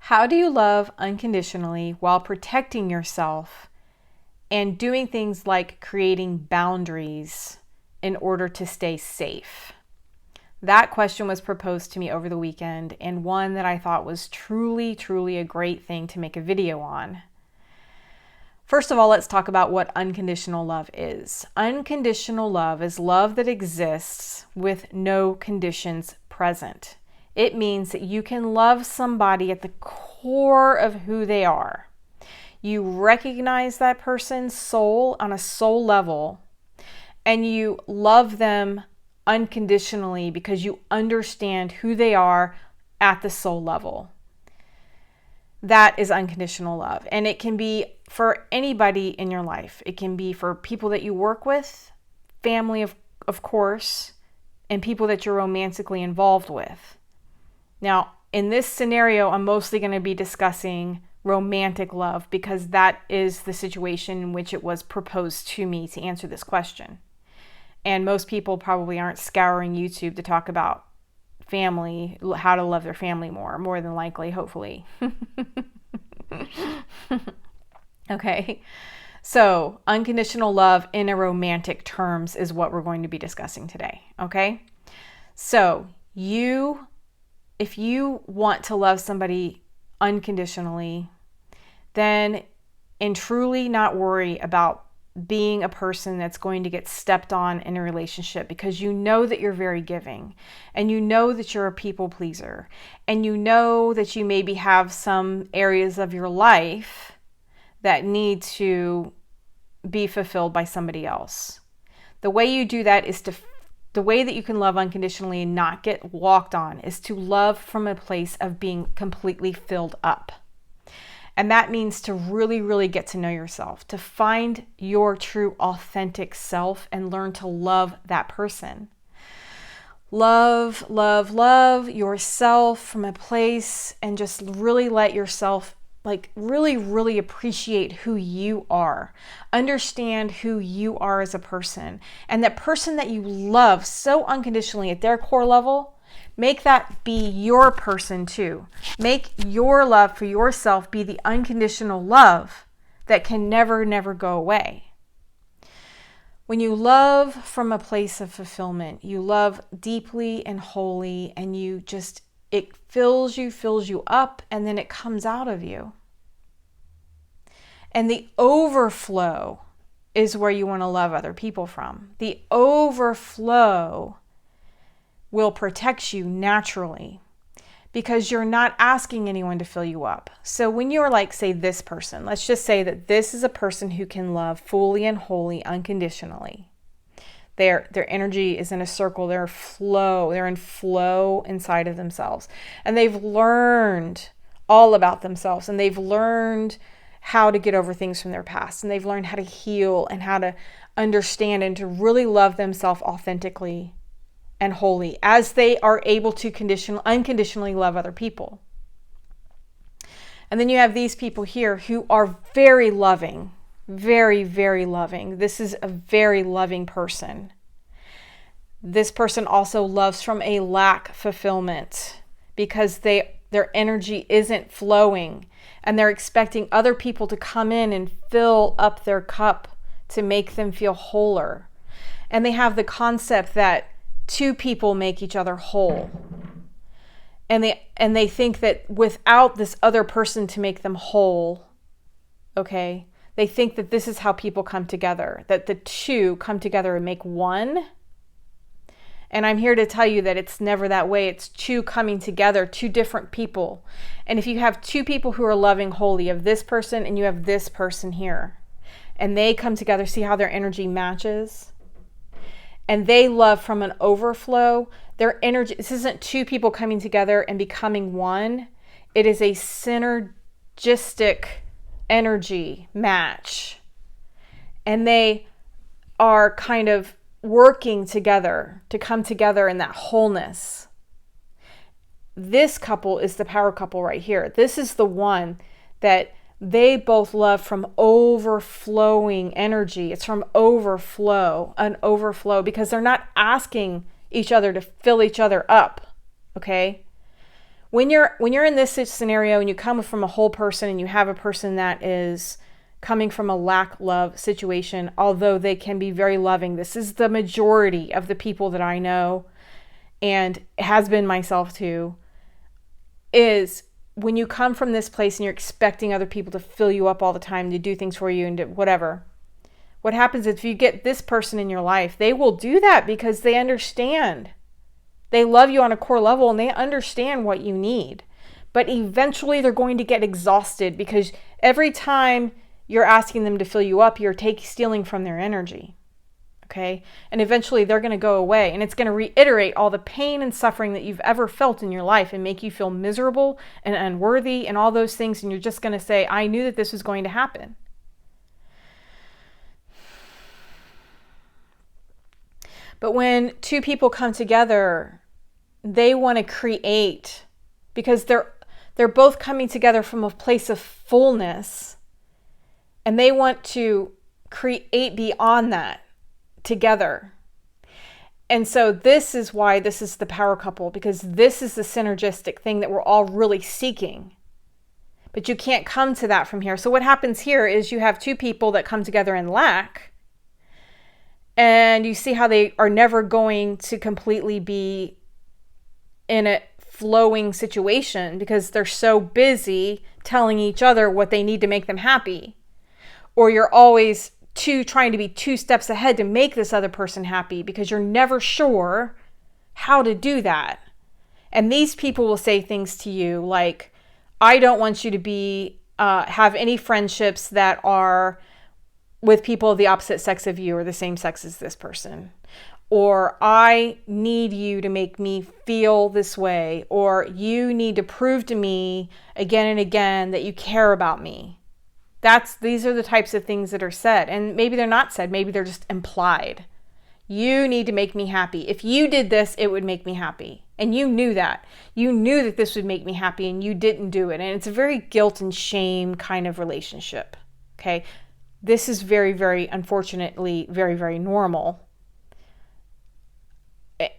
How do you love unconditionally while protecting yourself and doing things like creating boundaries in order to stay safe? That question was proposed to me over the weekend, and one that I thought was truly, truly a great thing to make a video on. First of all, let's talk about what unconditional love is. Unconditional love is love that exists with no conditions present. It means that you can love somebody at the core of who they are. You recognize that person's soul on a soul level, and you love them unconditionally because you understand who they are at the soul level. That is unconditional love. And it can be for anybody in your life. It can be for people that you work with, family, of course, and people that you're romantically involved with. Now, in this scenario, I'm mostly going to be discussing romantic love because that is the situation in which it was proposed to me to answer this question. And most people probably aren't scouring YouTube to talk about family, how to love their family more than likely, hopefully. Okay, so unconditional love in a romantic terms is what we're going to be discussing today, okay? So if you want to love somebody unconditionally, then and truly not worry about being a person that's going to get stepped on in a relationship, because you know that you're very giving, and you know that you're a people pleaser, and you know that you maybe have some areas of your life that need to be fulfilled by somebody else. The way you do that is the way that you can love unconditionally and not get walked on is to love from a place of being completely filled up. And that means to really, really get to know yourself, to find your true, authentic self and learn to love that person. Love, love, love yourself from a place and just really let yourself really, really appreciate who you are. Understand who you are as a person. And that person that you love so unconditionally at their core level, make that be your person too. Make your love for yourself be the unconditional love that can never, never go away. When you love from a place of fulfillment, you love deeply and wholly, and it fills you up, and then it comes out of you. And the overflow is where you want to love other people from. The overflow will protect you naturally because you're not asking anyone to fill you up. So when you're like, say, this person, let's just say that this is a person who can love fully and wholly, unconditionally. Their energy is in a circle, they're in flow inside of themselves. And they've learned all about themselves, and they've learned how to get over things from their past, and they've learned how to heal and how to understand and to really love themselves authentically and wholly as they are able to unconditionally love other people. And then you have these people here who are very loving, very, very loving. This is a very loving person. This person also loves from a lack fulfillment because their energy isn't flowing, and they're expecting other people to come in and fill up their cup to make them feel wholer. And they have the concept that two people make each other whole. And they think that without this other person to make them whole, okay, they think that this is how people come together, that the two come together and make one. And I'm here to tell you that it's never that way. It's two coming together, two different people. And if you have two people who are loving wholly, you have this person and you have this person here, and they come together, see how their energy matches? And they love from an overflow. Their energy, this isn't two people coming together and becoming one. It is a synergistic energy match. And they are kind of working together to come together in that wholeness. This couple is the power couple right here. This is the one that they both love from overflowing energy. It's from an overflow, because they're not asking each other to fill each other up, okay? when you're in this scenario and you come from a whole person and you have a person that is coming from a lack love situation, although they can be very loving, this is the majority of the people that I know, and has been myself too, is when you come from this place and you're expecting other people to fill you up all the time, to do things for you and to whatever. What happens is if you get this person in your life, they will do that because they understand. They love you on a core level and they understand what you need. But eventually they're going to get exhausted because every time you're asking them to fill you up, you're stealing from their energy. Okay? And eventually they're going to go away, and it's going to reiterate all the pain and suffering that you've ever felt in your life and make you feel miserable and unworthy and all those things. And you're just going to say, I knew that this was going to happen. But when two people come together, they want to create, because they're both coming together from a place of fullness, and they want to create beyond that together. And so this is why this is the power couple, because this is the synergistic thing that we're all really seeking. But you can't come to that from here. So what happens here is you have two people that come together in lack, and you see how they are never going to completely be in a flowing situation because they're so busy telling each other what they need to make them happy. Or you're always trying to be 2 steps ahead to make this other person happy because you're never sure how to do that. And these people will say things to you like, I don't want you to be have any friendships that are with people of the opposite sex of you or the same sex as this person. Or I need you to make me feel this way. Or you need to prove to me again and again that you care about me. These are the types of things that are said. And maybe they're not said. Maybe they're just implied. You need to make me happy. If you did this, it would make me happy. And you knew that. You knew that this would make me happy and you didn't do it. And it's a very guilt and shame kind of relationship. Okay. This is very, very, unfortunately, very, very normal.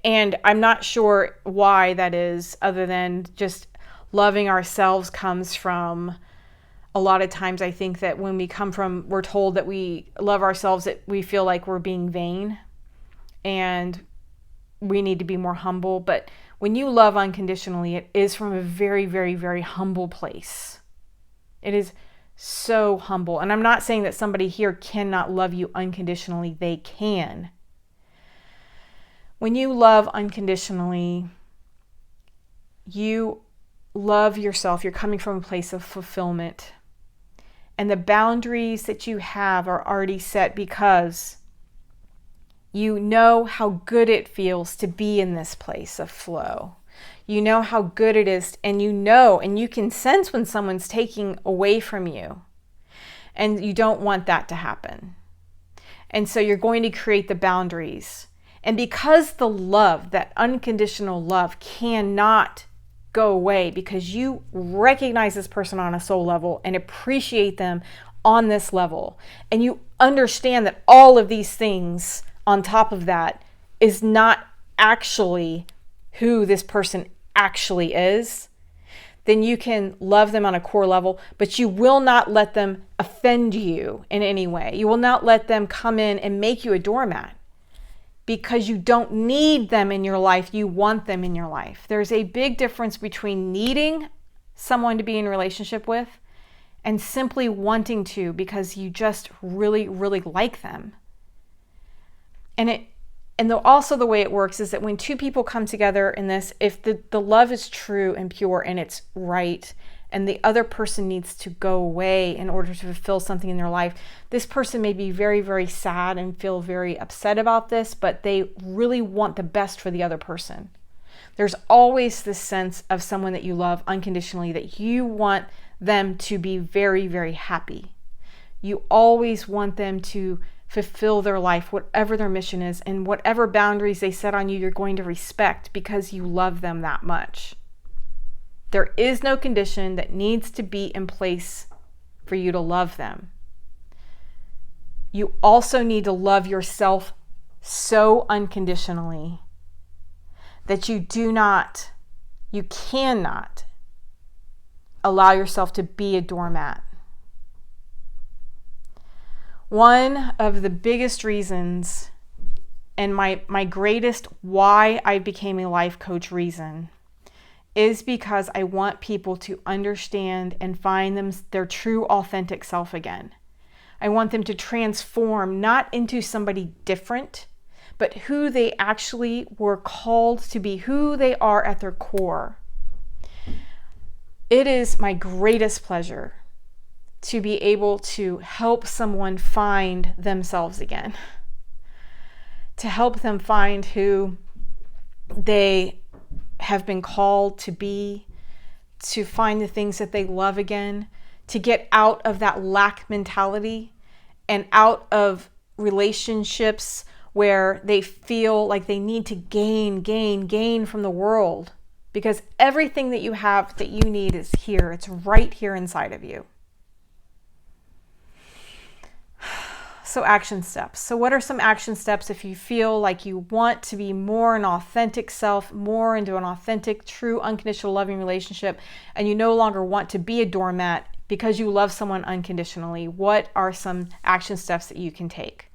And I'm not sure why that is, other than just loving ourselves comes from, a lot of times I think that when we're told that we love ourselves, that we feel like we're being vain and we need to be more humble. But when you love unconditionally, it is from a very, very, very humble place. It is so humble. And I'm not saying that somebody here cannot love you unconditionally. They can. When you love unconditionally, you love yourself. You're coming from a place of fulfillment. And the boundaries that you have are already set because you know how good it feels to be in this place of flow. You know how good it is, and you know, and you can sense when someone's taking away from you. And you don't want that to happen. And so you're going to create the boundaries. And because the love, that unconditional love, cannot go away, because you recognize this person on a soul level and appreciate them on this level, and you understand that all of these things on top of that is not actually who this person actually is, then you can love them on a core level, but you will not let them offend you in any way. You will not let them come in and make you a doormat, because you don't need them in your life. You want them in your life. There's a big difference between needing someone to be in a relationship with and simply wanting to because you just really, really like them. And also the way it works is that when two people come together in this, if the love is true and pure and it's right, and the other person needs to go away in order to fulfill something in their life, this person may be very, very sad and feel very upset about this, but they really want the best for the other person. There's always this sense of someone that you love unconditionally, that you want them to be very, very happy. You always want them to fulfill their life, whatever their mission is, and whatever boundaries they set on you, you're going to respect because you love them that much. There is no condition that needs to be in place for you to love them. You also need to love yourself so unconditionally that you cannot allow yourself to be a doormat. One of the biggest reasons, and my greatest why I became a life coach reason, is because I want people to understand and find their true authentic self again. I want them to transform not into somebody different, but who they actually were called to be, who they are at their core. It is my greatest pleasure to be able to help someone find themselves again, to help them find who they have been called to be, to find the things that they love again, to get out of that lack mentality and out of relationships where they feel like they need to gain from the world, because everything that you have that you need is here. It's right here inside of you. So action steps. So what are some action steps if you feel like you want to be more an authentic self, more into an authentic, true, unconditional, loving relationship, and you no longer want to be a doormat because you love someone unconditionally? What are some action steps that you can take?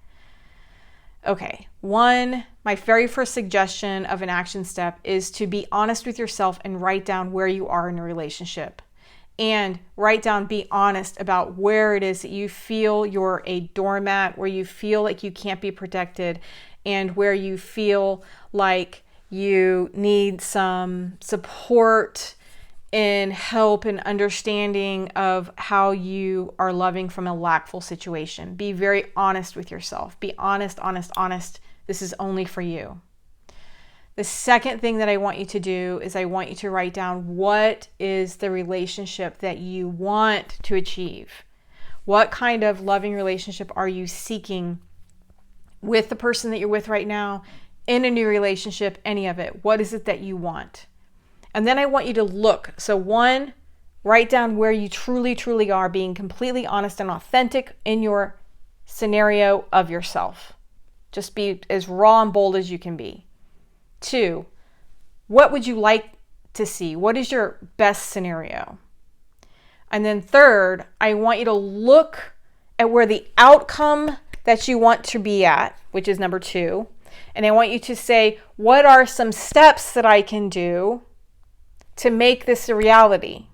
Okay, my very first suggestion of an action step is to be honest with yourself and write down where you are in a relationship. And be honest about where it is that you feel you're a doormat, where you feel like you can't be protected, and where you feel like you need some support and help and understanding of how you are loving from a lackful situation. Be very honest with yourself. Be honest. This is only for you. The second thing that I want you to do is I want you to write down what is the relationship that you want to achieve. What kind of loving relationship are you seeking with the person that you're with right now, in a new relationship, any of it? What is it that you want? And then I want you to look. So write down where you truly are, being completely honest and authentic in your scenario of yourself. Just be as raw and bold as you can be. 2, what would you like to see? What is your best scenario? And then 3rd, I want you to look at where the outcome that you want to be at, which is number 2. And I want you to say, what are some steps that I can do to make this a reality?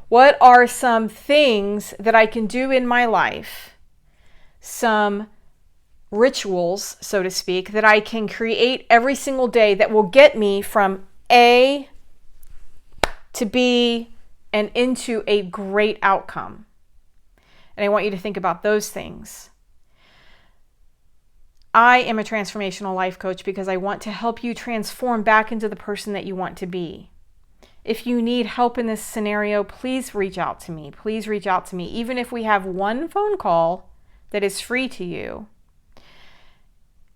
What are some things that I can do in my life? Some rituals, so to speak, that I can create every single day that will get me from A to B and into a great outcome. And I want you to think about those things. I am a transformational life coach because I want to help you transform back into the person that you want to be. If you need help in this scenario, please reach out to me. Even if we have one phone call that is free to you,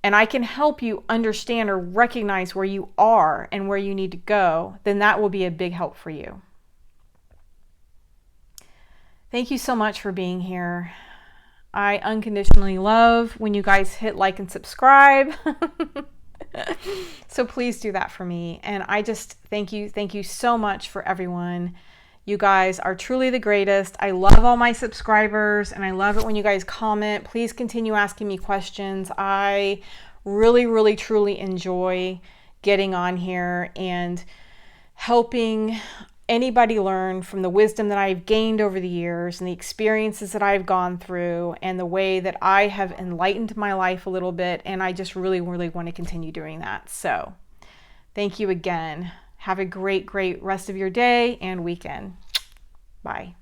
and I can help you understand or recognize where you are and where you need to go, then that will be a big help for you. Thank you so much for being here. I unconditionally love when you guys hit like and subscribe. So please do that for me. And I just thank you so much for everyone. You guys are truly the greatest. I love all my subscribers, and I love it when you guys comment. Please continue asking me questions. I really, truly enjoy getting on here and helping anybody learn from the wisdom that I've gained over the years and the experiences that I've gone through and the way that I have enlightened my life a little bit. And I just really want to continue doing that. So thank you again. Have a great rest of your day and weekend. Bye.